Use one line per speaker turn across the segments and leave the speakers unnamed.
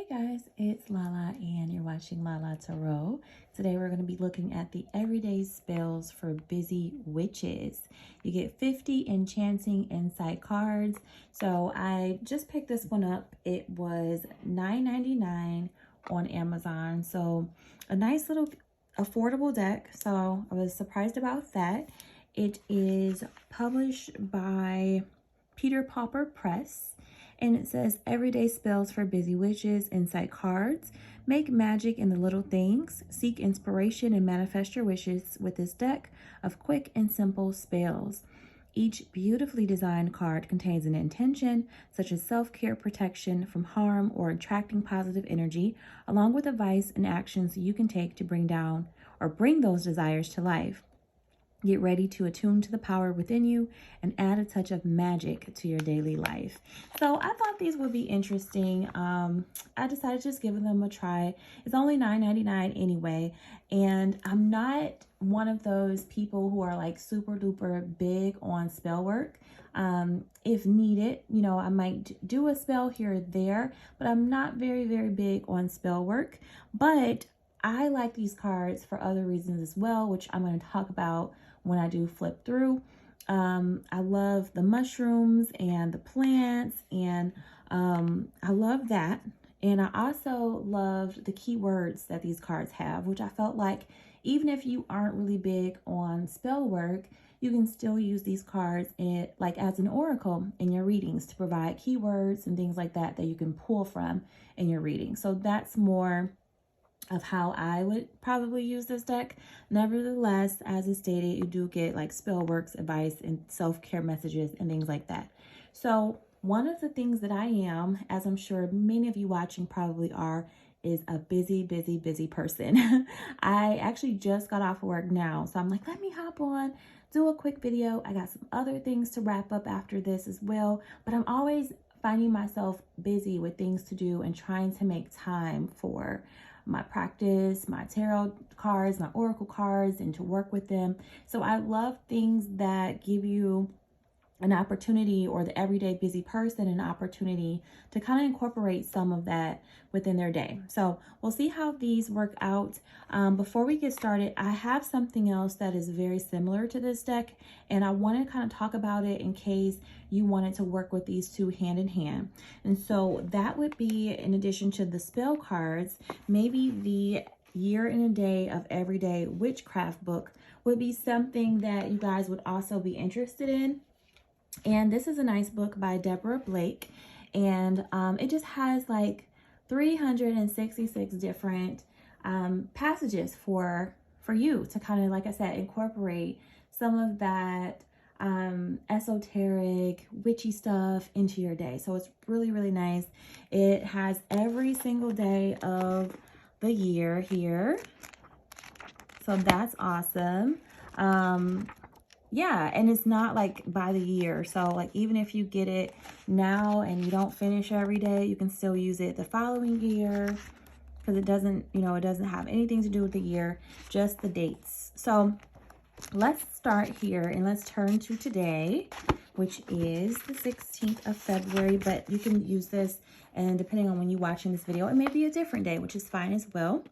Guys, it's Lala and you're watching Lala Tarot. Today we're going to be looking at the everyday spells for busy witches. You get 50 enchanting insight cards. So I just picked this one up. It was $9.99 on Amazon. So a nice little affordable deck. So I was surprised about that. It is published by Peter Pauper Press. And it says, everyday spells for busy witches, insight cards. Make magic in the little things. Seek inspiration and manifest your wishes with this deck of quick and simple spells. Each beautifully designed card contains an intention, such as self-care, protection from harm, or attracting positive energy, along with advice and actions you can take to bring those desires to life. Get ready to attune to the power within you and add a touch of magic to your daily life. So I thought these would be interesting. I decided to just give them a try. It's only $9.99 anyway. And I'm not one of those people who are like super duper big on spell work. If needed, I might do a spell here or there, but I'm not very, very big on spell work. But I like these cards for other reasons as well, which I'm going to talk about when I do flip through. I love the mushrooms and the plants, and I love that. And I also loved the keywords that these cards have, which I felt like even if you aren't really big on spell work, you can still use these cards like as an oracle in your readings to provide keywords and things like that you can pull from in your reading. So that's more of how I would probably use this deck. Nevertheless, as is stated, you do get like spell works, advice, and self-care messages and things like that. So one of the things that I am, as I'm sure many of you watching probably are, is a busy person. I actually just got off of work now, so I'm like, let me hop on, do a quick video. I got some other things to wrap up after this as well, but I'm always finding myself busy with things to do and trying to make time for my practice, my tarot cards, my oracle cards, and to work with them. So I love things that give you an opportunity, or the everyday busy person an opportunity to kind of incorporate some of that within their day. So we'll see how these work out. Before we get started, I have something else that is very similar to this deck, and I want to kind of talk about it in case you wanted to work with these two hand in hand. And so that would be, in addition to the spell cards, maybe the Year in a Day of Everyday Witchcraft book would be something that you guys would also be interested in. And this is a nice book by Deborah Blake, and it just has like 366 different passages for you to kind of, like I said, incorporate some of that esoteric witchy stuff into your day. So it's really nice. It has every single day of the year here, so that's awesome. Yeah, and it's not like by the year. So like even if you get it now and you don't finish every day, you can still use it the following year, because it doesn't, it doesn't have anything to do with the year, just the dates. So let's start here and let's turn to today, which is the 16th of February, but you can use this, and depending on when you're watching this video, it may be a different day, which is fine as well.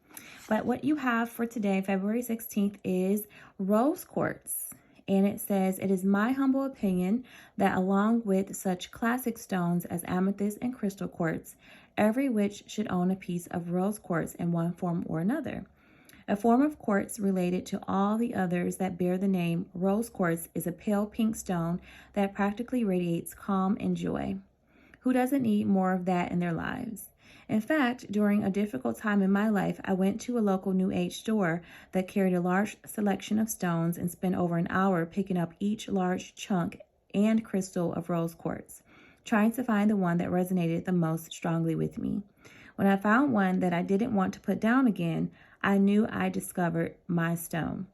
But what you have for today, February 16th, is rose quartz. And it says, it is my humble opinion that along with such classic stones as amethyst and crystal quartz, every witch should own a piece of rose quartz in one form or another. A form of quartz related to all the others that bear the name rose quartz is a pale pink stone that practically radiates calm and joy. Who doesn't need more of that in their lives? In fact, during a difficult time in my life, I went to a local New Age store that carried a large selection of stones and spent over an hour picking up each large chunk and crystal of rose quartz, trying to find the one that resonated the most strongly with me. When I found one that I didn't want to put down again, I knew I discovered my stone.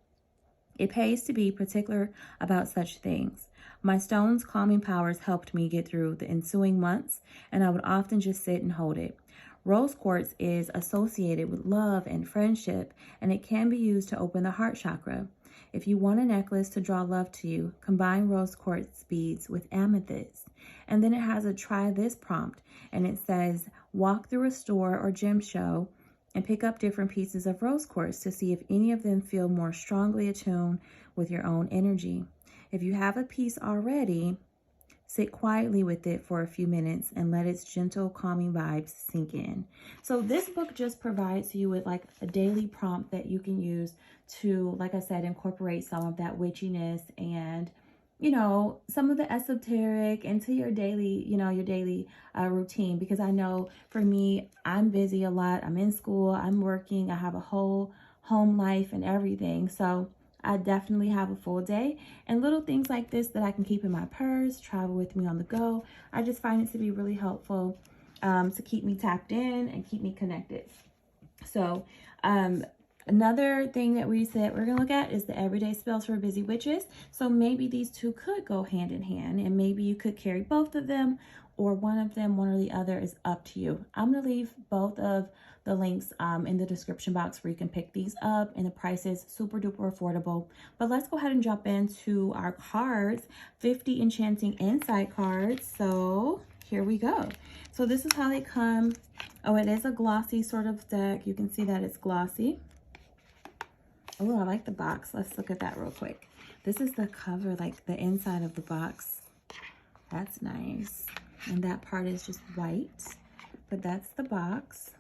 It pays to be particular about such things. My stone's calming powers helped me get through the ensuing months, and I would often just sit and hold it. Rose quartz is associated with love and friendship, and it can be used to open the heart chakra. If you want a necklace to draw love to you, combine rose quartz beads with amethyst. And then it has a try this prompt, and it says, Walk through a store or gem show and pick up different pieces of rose quartz to see if any of them feel more strongly attuned with your own energy. If you have a piece already, sit quietly with it for a few minutes and let its gentle, calming vibes sink in. So this book just provides you with like a daily prompt that you can use to, like I said, incorporate some of that witchiness and, you know, some of the esoteric into your daily, you know, your daily routine. Because I know for me, I'm busy a lot. I'm in school, I'm working, I have a whole home life and everything. So I definitely have a full day, and little things like this that I can keep in my purse, travel with me on the go. I just find it to be really helpful to keep me tapped in and keep me connected. So another thing that we said we're going to look at is the everyday spells for busy witches. So maybe these two could go hand in hand, and maybe you could carry both of them, or one of them, one or the other is up to you. I'm going to leave both of the links in the description box where you can pick these up, and the price is super duper affordable. But let's go ahead and jump into our cards, 50 enchanting insight cards. So here we go. So this is how they come. Oh, it is a glossy sort of deck. You can see that it's glossy. Oh, I like the box. Let's look at that real quick. This is the cover, like the inside of the box. That's nice. And that part is just white, but that's the box.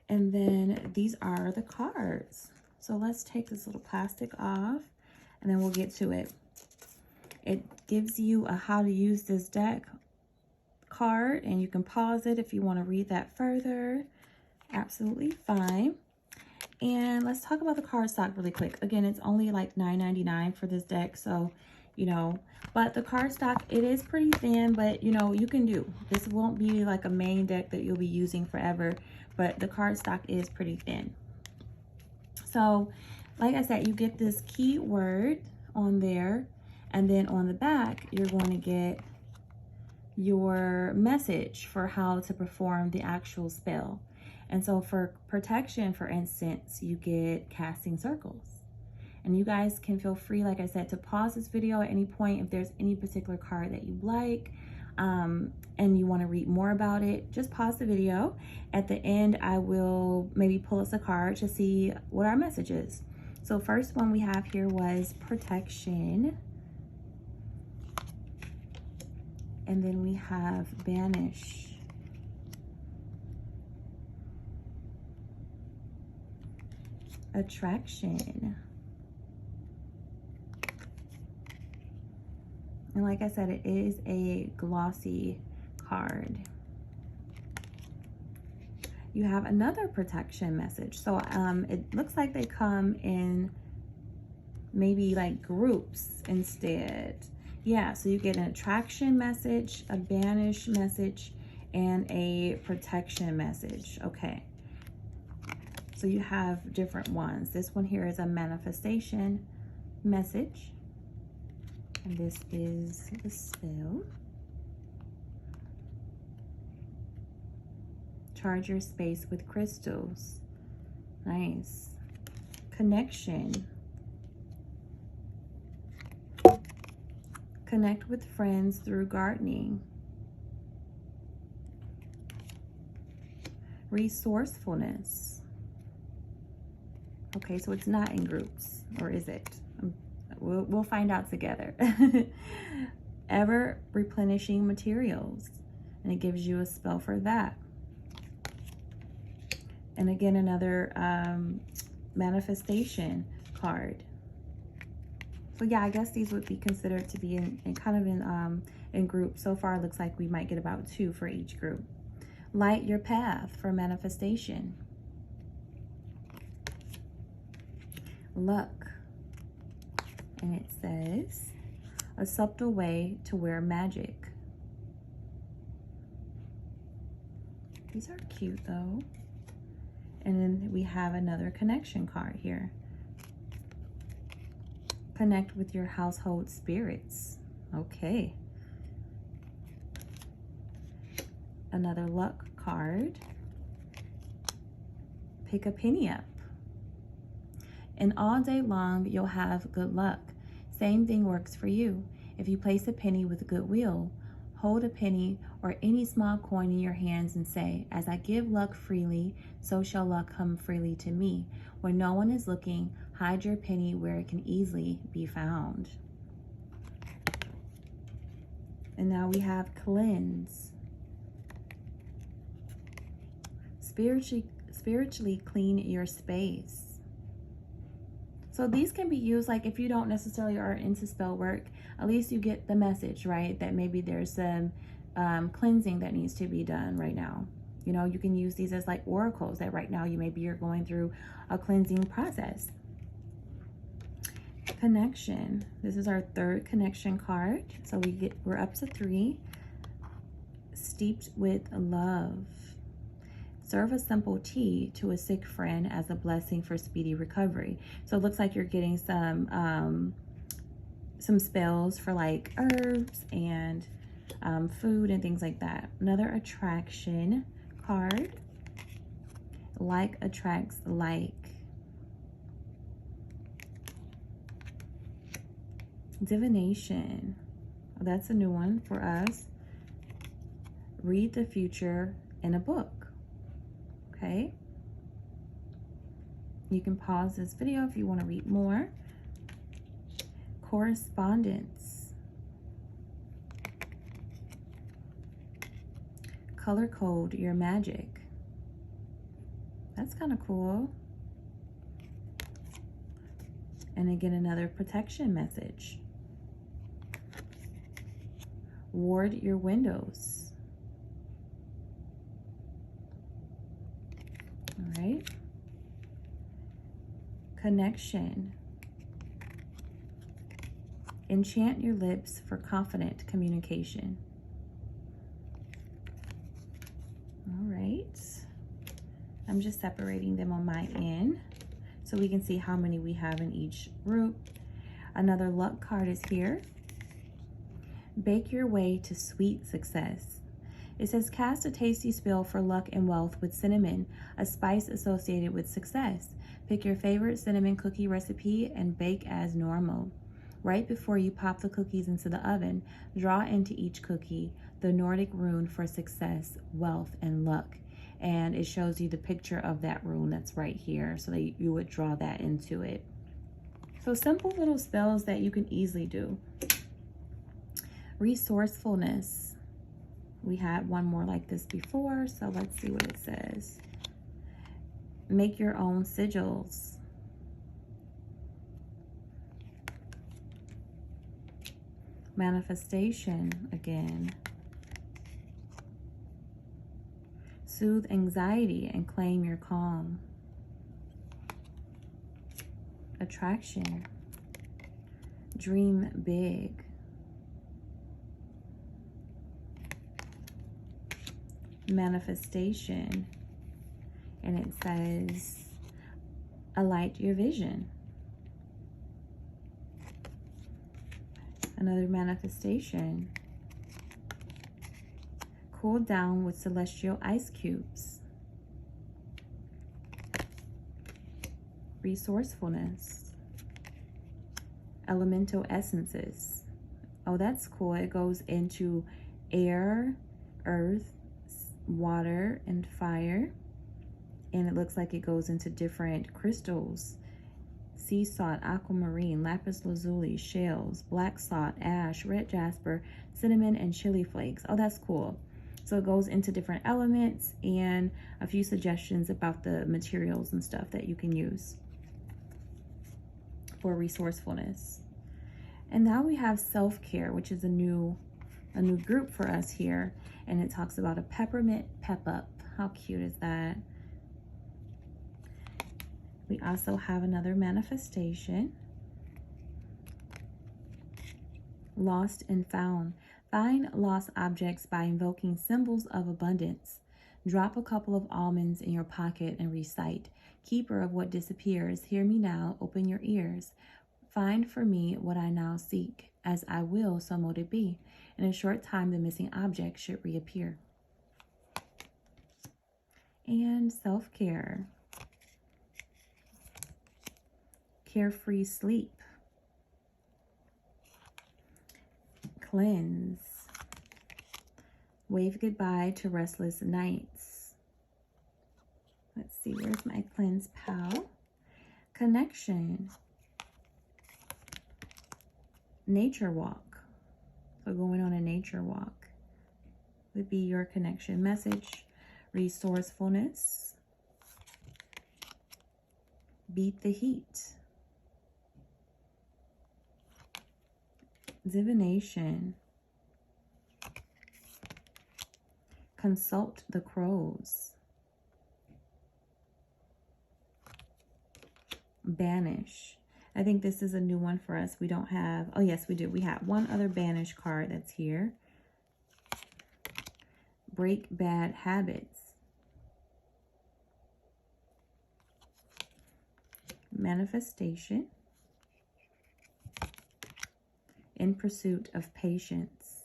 And then these are the cards. So let's take this little plastic off and then we'll get to it. It gives you a how to use this deck card, and you can pause it if you want to read that further. Absolutely fine. And let's talk about the cardstock really quick. Again, it's only like $9.99 for this deck, so you know, but the cardstock, it is pretty thin, but you know, you can do this. Won't be like a main deck that you'll be using forever, but the cardstock is pretty thin. So like I said, you get this keyword on there, and then on the back you're going to get your message for how to perform the actual spell. And so for protection, for instance, you get casting circles. And you guys can feel free, like I said, to pause this video at any point if there's any particular card that you like and you want to read more about it. Just pause the video. At the end, I will maybe pull us a card to see what our message is. So first one we have here was protection. And then we have banish. Attraction. And like I said, it is a glossy card. You have another protection message. So it looks like they come in maybe like groups instead. Yeah, so you get an attraction message, a banish message, and a protection message. Okay. So you have different ones. This one here is a manifestation message. And this is the spell. Charge your space with crystals. Nice. Connection. Connect with friends through gardening. Resourcefulness. Okay, so it's not in groups, or is it? We'll find out together. Ever replenishing materials, and it gives you a spell for that. And again, another manifestation card. So yeah, I guess these would be considered to be in groups. So far, it looks like we might get about 2 for each group. Light your path for manifestation. Luck. And it says, a subtle way to wear magic. These are cute though. And then we have another connection card here. Connect with your household spirits. Okay. Another luck card. Pick a penny up. And all day long, you'll have good luck. Same thing works for you. If you place a penny with goodwill, hold a penny or any small coin in your hands and say, as I give luck freely, so shall luck come freely to me. When no one is looking, hide your penny where it can easily be found. And now we have cleanse. Spiritually clean your space. So these can be used, like if you don't necessarily are into spell work, at least you get the message, right? That maybe there's some cleansing that needs to be done right now. You know, you can use these as like oracles that right now you're going through a cleansing process. Connection. This is our third connection card. So we're up to 3. Steeped with love. Serve a simple tea to a sick friend as a blessing for speedy recovery. So it looks like you're getting some spells for like herbs and food and things like that. Another attraction card. Like attracts like. Divination. Oh, that's a new one for us. Read the future in a book. Okay. You can pause this video if you want to read more. Correspondence. Color code your magic. That's kind of cool. And again, another protection message. Ward your windows. All right. Connection. Enchant your lips for confident communication. All right. I'm just separating them on my end so we can see how many we have in each group. Another luck card is here. Bake your way to sweet success. It says cast a tasty spell for luck and wealth with cinnamon, a spice associated with success. Pick your favorite cinnamon cookie recipe and bake as normal. Right before you pop the cookies into the oven, draw into each cookie the Nordic rune for success, wealth, and luck. And it shows you the picture of that rune that's right here, so that you would draw that into it. So simple little spells that you can easily do. Resourcefulness. We had one more like this before, so let's see what it says. Make your own sigils. Manifestation again. Soothe anxiety and claim your calm. Attraction. Dream big. Manifestation. And it says, alight your vision. Another manifestation. Cool down with celestial ice cubes. Resourcefulness. Elemental essences. Oh, that's cool. It goes into air, earth, water, and fire. And it looks like it goes into different crystals. Sea salt, aquamarine, lapis lazuli, shells, black salt, ash, red jasper, cinnamon, and chili flakes. Oh, that's cool. So it goes into different elements and a few suggestions about the materials and stuff that you can use for resourcefulness. And now we have self-care, which is a new group for us here. And it talks about a peppermint pep-up. How cute is that? We also have another manifestation. Lost and found. Find lost objects by invoking symbols of abundance. Drop a couple of almonds in your pocket and recite, Keeper of what disappears, hear me now, open your ears. Find for me what I now seek. As I will, so mote it be. In a short time, the missing object should reappear. And self-care. Carefree sleep. Cleanse. Wave goodbye to restless nights. Let's see, where's my cleanse pal? Connection. Nature walk. So going on a nature walk would be your connection message. Resourcefulness. Beat the heat. Divination. Consult the crows. Banish. I think this is a new one for us. We don't have, oh yes, we do. We have one other banish card that's here. Break bad habits. Manifestation. In pursuit of patience.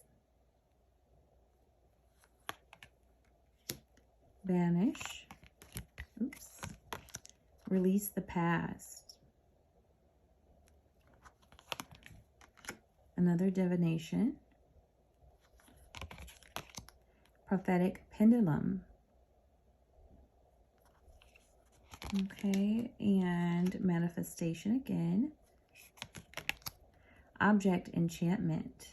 Banish. Oops. Release the past. Another divination. Prophetic pendulum. Okay, and manifestation again. Object enchantment.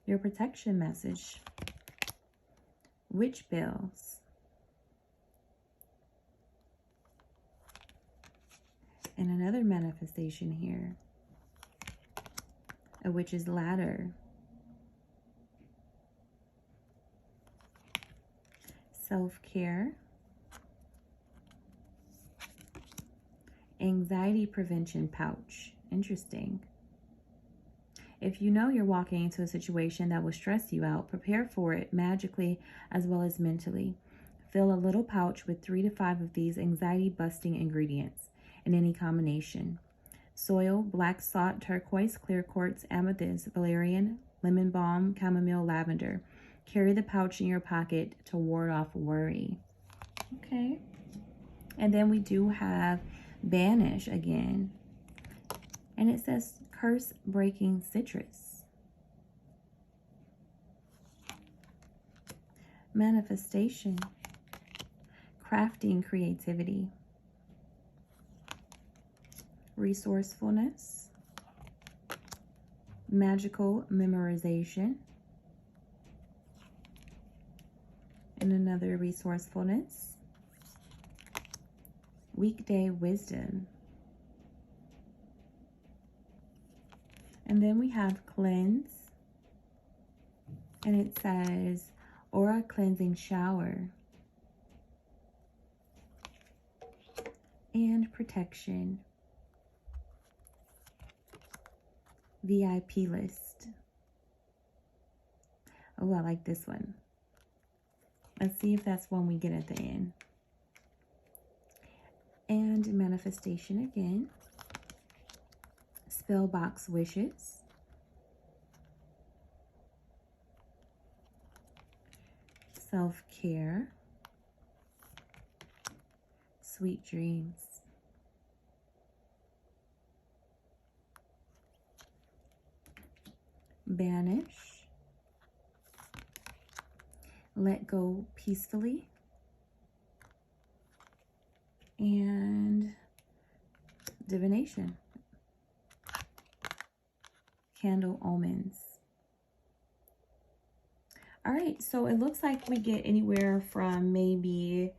Your protection message. Witch bells. And another manifestation here. A witch's ladder. Self-care. Anxiety prevention pouch. Interesting. If you know you're walking into a situation that will stress you out, prepare for it magically as well as mentally. Fill a little pouch with 3 to 5 of these anxiety-busting ingredients in any combination. Soil, black salt, turquoise, clear quartz, amethyst, valerian, lemon balm, chamomile, lavender. Carry the pouch in your pocket to ward off worry. Okay. And then we do have banish again. And it says curse breaking citrus. Manifestation. Crafting creativity. Resourcefulness. Magical memorization. And another resourcefulness. Weekday wisdom. And then we have cleanse. And it says aura cleansing shower. And protection. VIP list. Oh, I like this one. Let's see if that's one we get at the end. And manifestation again. Spell box wishes. Self-care. Sweet dreams. Banish. Let go peacefully. And divination. Candle omens. All right, so it looks like we get anywhere from maybe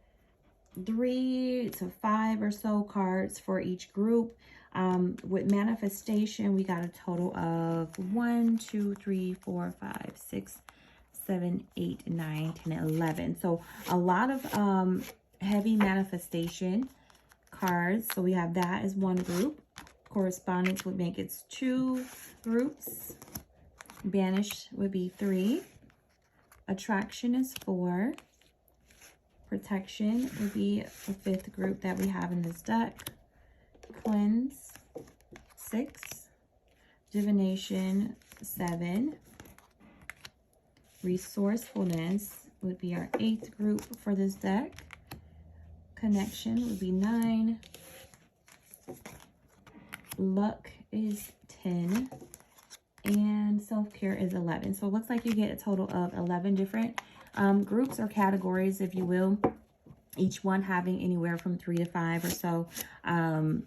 3 to 5 or so cards for each group. With manifestation, we got a total of 1, 2, 3, 4, 5, 6, 7, 8, 9, 10, 11. So a lot of heavy manifestation cards. So we have that as one group. Correspondence would make it 2 groups. Banish would be 3. Attraction is 4. Protection would be the 5th group that we have in this deck. Cleanse, 6. Divination, 7. Resourcefulness would be our 8th group for this deck. Connection would be 9. Luck is 10. and self-care is 11. So it looks like you get a total of 11 different groups or categories, if you will, each one having anywhere from 3 to 5 or so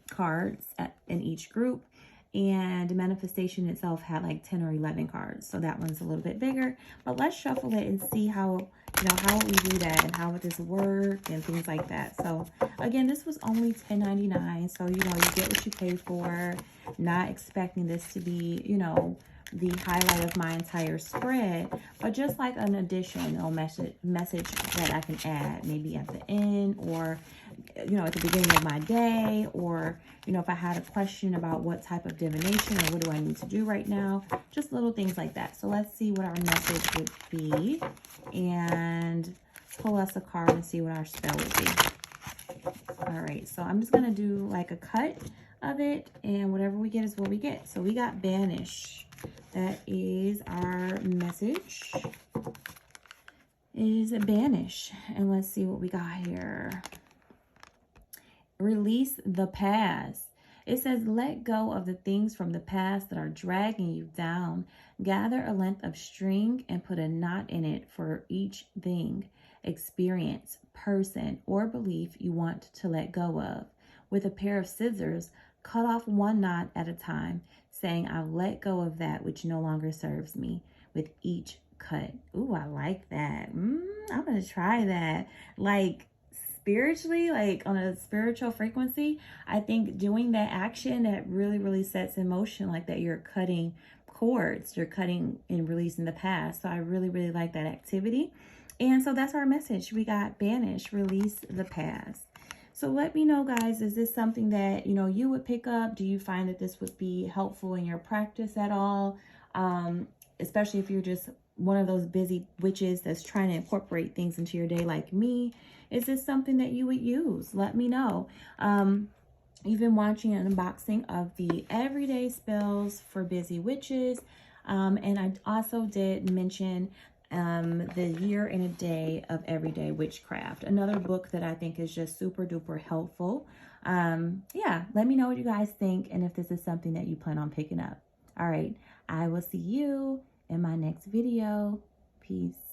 cards in each group. And manifestation itself had like 10 or 11 cards, so that one's a little bit bigger. But let's shuffle it and see how, you know, how we do that and how would this work and things like that. So again, this was only $10.99, so you know, you get what you pay for. Not expecting this to be, you know, the highlight of my entire spread, but just like an additional message that I can add maybe at the end, or you know, at the beginning of my day, or you know, if I had a question about what type of divination or what do I need to do right now, just little things like that. So let's see what our message would be and pull us a card and see what our spell would be. All right, so I'm just gonna do like a cut of it, and whatever we get is what we get. So we got banish. That is our message, is banish. And let's see what we got here. Release the past. It says, let go of the things from the past that are dragging you down. Gather a length of string and put a knot in it for each thing, experience, person, or belief you want to let go of. With a pair of scissors, cut off one knot at a time, saying, I've let go of that which no longer serves me with each cut. Ooh, I like that. I'm going to try that. Like, spiritually, like on a spiritual frequency, I think doing that action, that really sets in motion like that. You're cutting cords, you're cutting and releasing the past. So I really like that activity. And so that's our message. We got banish, release the past. So let me know, guys, is this something that, you know, you would pick up? Do you find that this would be helpful in your practice at all? Especially if you're just one of those busy witches that's trying to incorporate things into your day like me. Is this something that you would use? Let me know. You've been watching an unboxing of the Everyday Spells for Busy Witches. And I also did mention the Year in a Day of Everyday Witchcraft, another book that I think is just super duper helpful. Yeah, let me know what you guys think and if this is something that you plan on picking up. All right, I will see you in my next video. Peace.